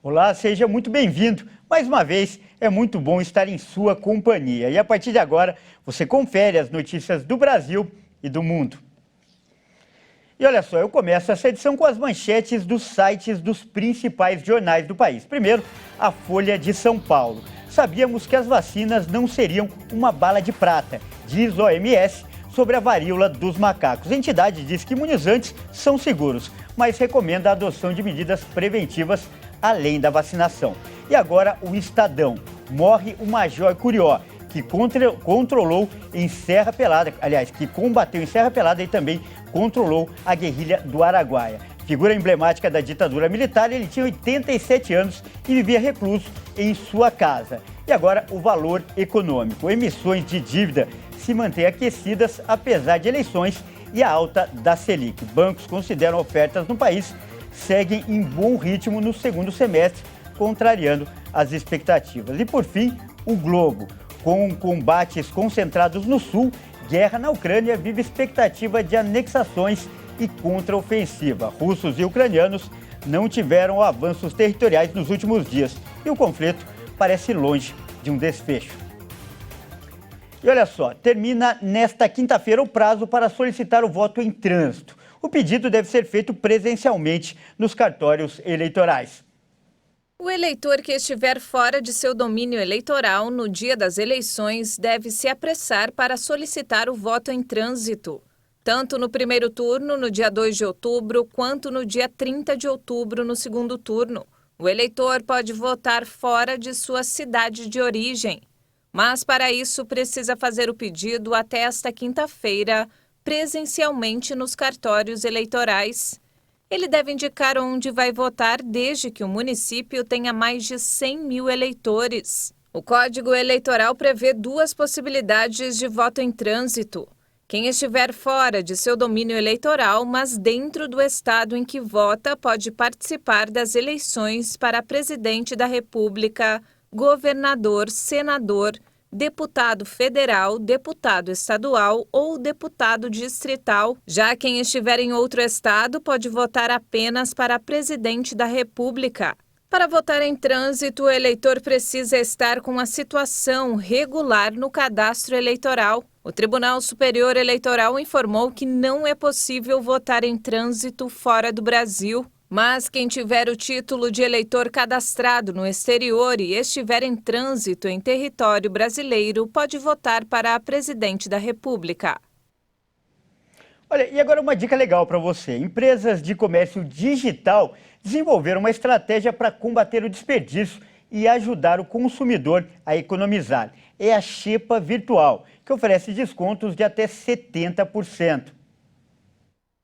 Olá, seja muito bem-vindo. Mais uma vez, é muito bom estar em sua companhia. E a partir de agora, você confere as notícias do Brasil e do mundo. E olha só, eu começo essa edição com as manchetes dos sites dos principais jornais do país. Primeiro, a Folha de São Paulo. Sabíamos que as vacinas não seriam uma bala de prata, diz OMS sobre a varíola dos macacos. A entidade diz que imunizantes são seguros, mas recomenda a adoção de medidas preventivas além da vacinação. E agora o Estadão. Morre o Major Curió, que controlou em Serra Pelada, aliás, que combateu em Serra Pelada e também controlou a guerrilha do Araguaia. Figura emblemática da ditadura militar, ele tinha 87 anos e vivia recluso em sua casa. E agora o valor econômico. Emissões de dívida se mantêm aquecidas apesar de eleições e a alta da Selic. Bancos consideram ofertas no país seguem em bom ritmo no segundo semestre, contrariando as expectativas. E por fim, o Globo. Com combates concentrados no sul, guerra na Ucrânia vive expectativa de anexações e contraofensiva. Russos e ucranianos não tiveram avanços territoriais nos últimos dias e o conflito parece longe de um desfecho. E olha só, termina nesta quinta-feira o prazo para solicitar o voto em trânsito. O pedido deve ser feito presencialmente nos cartórios eleitorais. O eleitor que estiver fora de seu domínio eleitoral no dia das eleições deve se apressar para solicitar o voto em trânsito, tanto no primeiro turno, no dia 2 de outubro, quanto no dia 30 de outubro, no segundo turno. O eleitor pode votar fora de sua cidade de origem, mas para isso precisa fazer o pedido até esta quinta-feira, presencialmente nos cartórios eleitorais. Ele deve indicar onde vai votar desde que o município tenha mais de 100 mil eleitores. O Código Eleitoral prevê duas possibilidades de voto em trânsito. Quem estiver fora de seu domínio eleitoral, mas dentro do estado em que vota, pode participar das eleições para presidente da República, governador, senador, deputado federal, deputado estadual ou deputado distrital. Já quem estiver em outro estado pode votar apenas para presidente da República. Para votar em trânsito, o eleitor precisa estar com a situação regular no cadastro eleitoral. O Tribunal Superior Eleitoral informou que não é possível votar em trânsito fora do Brasil. Mas quem tiver o título de eleitor cadastrado no exterior e estiver em trânsito em território brasileiro pode votar para presidente da República. Olha, e agora uma dica legal para você. Empresas de comércio digital desenvolveram uma estratégia para combater o desperdício e ajudar o consumidor a economizar. É a Xepa Virtual, que oferece descontos de até 70%.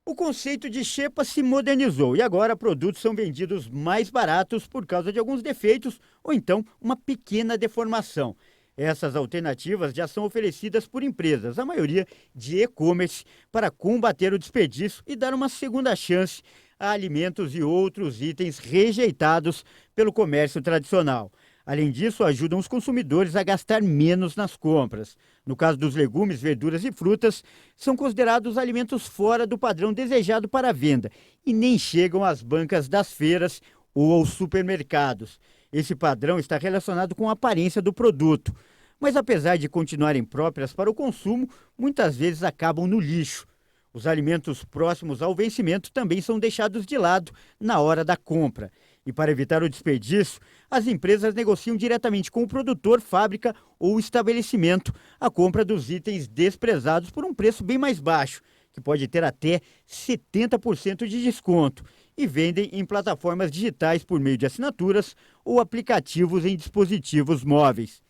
O conceito de xepa se modernizou e agora produtos são vendidos mais baratos por causa de alguns defeitos ou então uma pequena deformação. Essas alternativas já são oferecidas por empresas, a maioria de e-commerce, para combater o desperdício e dar uma segunda chance a alimentos e outros itens rejeitados pelo comércio tradicional. Além disso, ajudam os consumidores a gastar menos nas compras. No caso dos legumes, verduras e frutas, são considerados alimentos fora do padrão desejado para a venda e nem chegam às bancas das feiras ou aos supermercados. Esse padrão está relacionado com a aparência do produto. Mas apesar de continuarem próprias para o consumo, muitas vezes acabam no lixo. Os alimentos próximos ao vencimento também são deixados de lado na hora da compra. E para evitar o desperdício, as empresas negociam diretamente com o produtor, fábrica ou estabelecimento a compra dos itens desprezados por um preço bem mais baixo, que pode ter até 70% de desconto, e vendem em plataformas digitais por meio de assinaturas ou aplicativos em dispositivos móveis.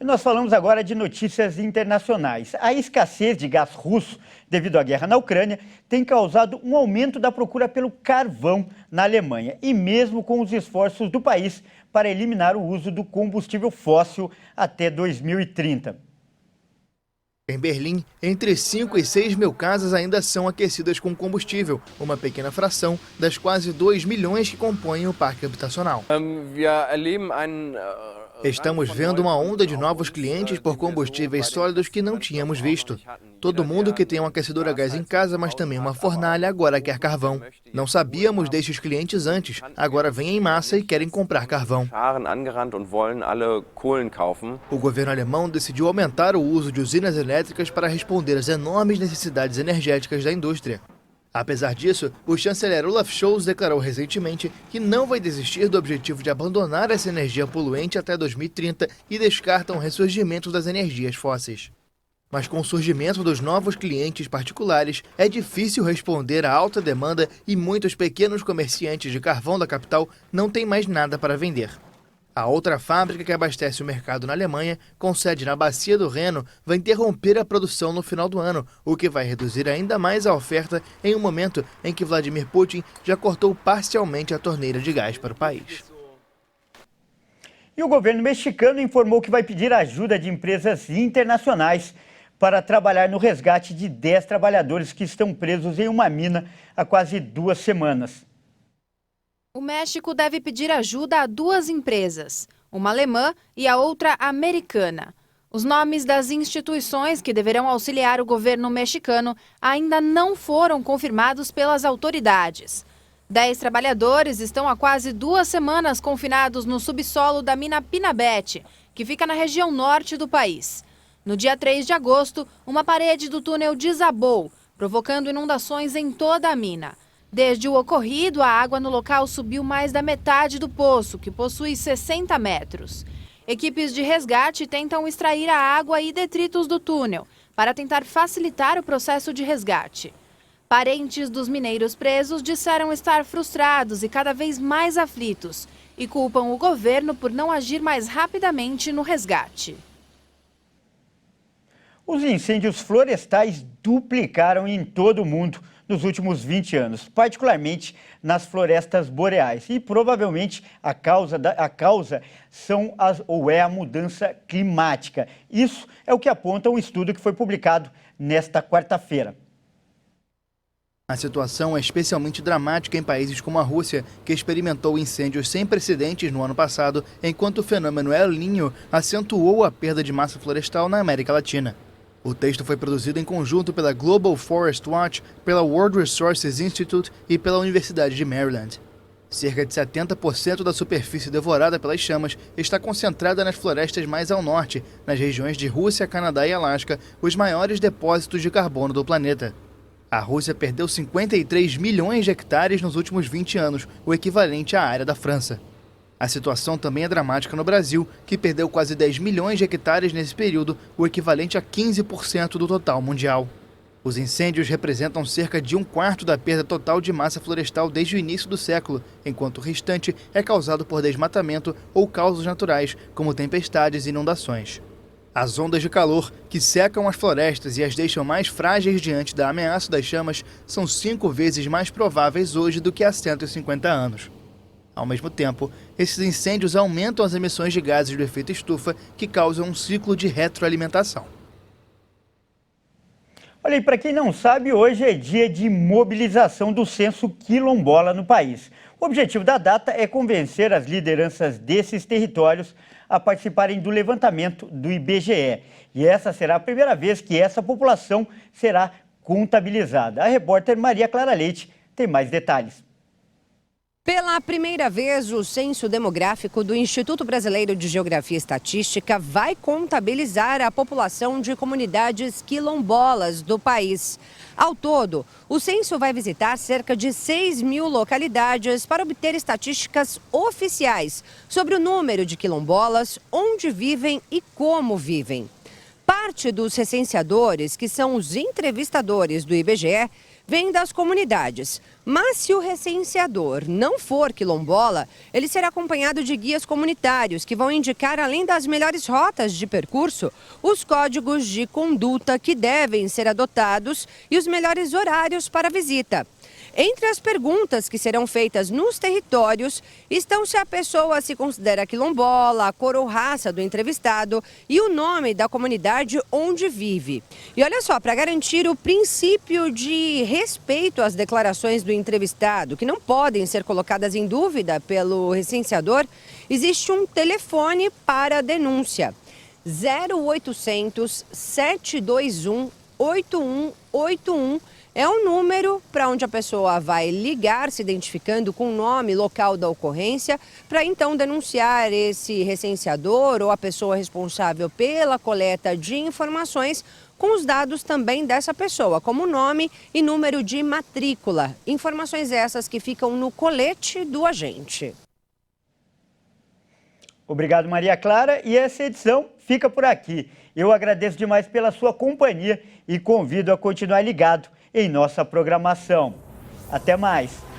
E nós falamos agora de notícias internacionais. A escassez de gás russo, devido à guerra na Ucrânia, tem causado um aumento da procura pelo carvão na Alemanha. E mesmo com os esforços do país para eliminar o uso do combustível fóssil até 2030. Em Berlim, entre 5 e 6 mil casas ainda são aquecidas com combustível, uma pequena fração das quase 2 milhões que compõem o parque habitacional. Estamos vendo uma onda de novos clientes por combustíveis sólidos que não tínhamos visto. Todo mundo que tem um aquecedor a gás em casa, mas também uma fornalha, agora quer carvão. Não sabíamos destes clientes antes, agora vêm em massa e querem comprar carvão. O governo alemão decidiu aumentar o uso de usinas elétricas para responder às enormes necessidades energéticas da indústria. Apesar disso, o chanceler Olaf Scholz declarou recentemente que não vai desistir do objetivo de abandonar essa energia poluente até 2030 e descarta um ressurgimento das energias fósseis. Mas com o surgimento dos novos clientes particulares, é difícil responder à alta demanda e muitos pequenos comerciantes de carvão da capital não têm mais nada para vender. A outra fábrica que abastece o mercado na Alemanha, com sede na Bacia do Reno, vai interromper a produção no final do ano, o que vai reduzir ainda mais a oferta em um momento em que Vladimir Putin já cortou parcialmente a torneira de gás para o país. E o governo mexicano informou que vai pedir ajuda de empresas internacionais para trabalhar no resgate de 10 trabalhadores que estão presos em uma mina há quase 2 semanas. O México deve pedir ajuda a 2 empresas, uma alemã e a outra americana. Os nomes das instituições que deverão auxiliar o governo mexicano ainda não foram confirmados pelas autoridades. 10 trabalhadores estão há quase 2 semanas confinados no subsolo da mina Pinabete, que fica na região norte do país. No dia 3 de agosto, uma parede do túnel desabou, provocando inundações em toda a mina. Desde o ocorrido, a água no local subiu mais da metade do poço, que possui 60 metros. Equipes de resgate tentam extrair a água e detritos do túnel, para tentar facilitar o processo de resgate. Parentes dos mineiros presos disseram estar frustrados e cada vez mais aflitos, e culpam o governo por não agir mais rapidamente no resgate. Os incêndios florestais duplicaram em todo o mundo nos últimos 20 anos, particularmente nas florestas boreais. E provavelmente a causa é a mudança climática. Isso é o que aponta um estudo que foi publicado nesta quarta-feira. A situação é especialmente dramática em países como a Rússia, que experimentou incêndios sem precedentes no ano passado, enquanto o fenômeno El Niño acentuou a perda de massa florestal na América Latina. O texto foi produzido em conjunto pela Global Forest Watch, pela World Resources Institute e pela Universidade de Maryland. Cerca de 70% da superfície devorada pelas chamas está concentrada nas florestas mais ao norte, nas regiões de Rússia, Canadá e Alasca, os maiores depósitos de carbono do planeta. A Rússia perdeu 53 milhões de hectares nos últimos 20 anos, o equivalente à área da França. A situação também é dramática no Brasil, que perdeu quase 10 milhões de hectares nesse período, o equivalente a 15% do total mundial. Os incêndios representam cerca de 1/4 da perda total de massa florestal desde o início do século, enquanto o restante é causado por desmatamento ou causas naturais, como tempestades e inundações. As ondas de calor, que secam as florestas e as deixam mais frágeis diante da ameaça das chamas, são 5 vezes mais prováveis hoje do que há 150 anos. Ao mesmo tempo, esses incêndios aumentam as emissões de gases do efeito estufa, que causam um ciclo de retroalimentação. Olha, e para quem não sabe, hoje é dia de mobilização do censo quilombola no país. O objetivo da data é convencer as lideranças desses territórios a participarem do levantamento do IBGE. E essa será a primeira vez que essa população será contabilizada. A repórter Maria Clara Leite tem mais detalhes. Pela primeira vez, o Censo Demográfico do Instituto Brasileiro de Geografia e Estatística vai contabilizar a população de comunidades quilombolas do país. Ao todo, o censo vai visitar cerca de 6.000 localidades para obter estatísticas oficiais sobre o número de quilombolas, onde vivem e como vivem. Parte dos recenseadores, que são os entrevistadores do IBGE, vem das comunidades. Mas se o recenseador não for quilombola, ele será acompanhado de guias comunitários que vão indicar, além das melhores rotas de percurso, os códigos de conduta que devem ser adotados e os melhores horários para a visita. Entre as perguntas que serão feitas nos territórios estão se a pessoa se considera quilombola, a cor ou raça do entrevistado e o nome da comunidade onde vive. E olha só, para garantir o princípio de respeito às declarações do entrevistado, que não podem ser colocadas em dúvida pelo recenseador, existe um telefone para a denúncia. 0800 721 8181 é um número para onde a pessoa vai ligar, se identificando com o nome local da ocorrência, para então denunciar esse recenseador ou a pessoa responsável pela coleta de informações com os dados também dessa pessoa, como nome e número de matrícula. Informações essas que ficam no colete do agente. Obrigado, Maria Clara. E essa edição fica por aqui. Eu agradeço demais pela sua companhia e convido a continuar ligado em nossa programação. Até mais!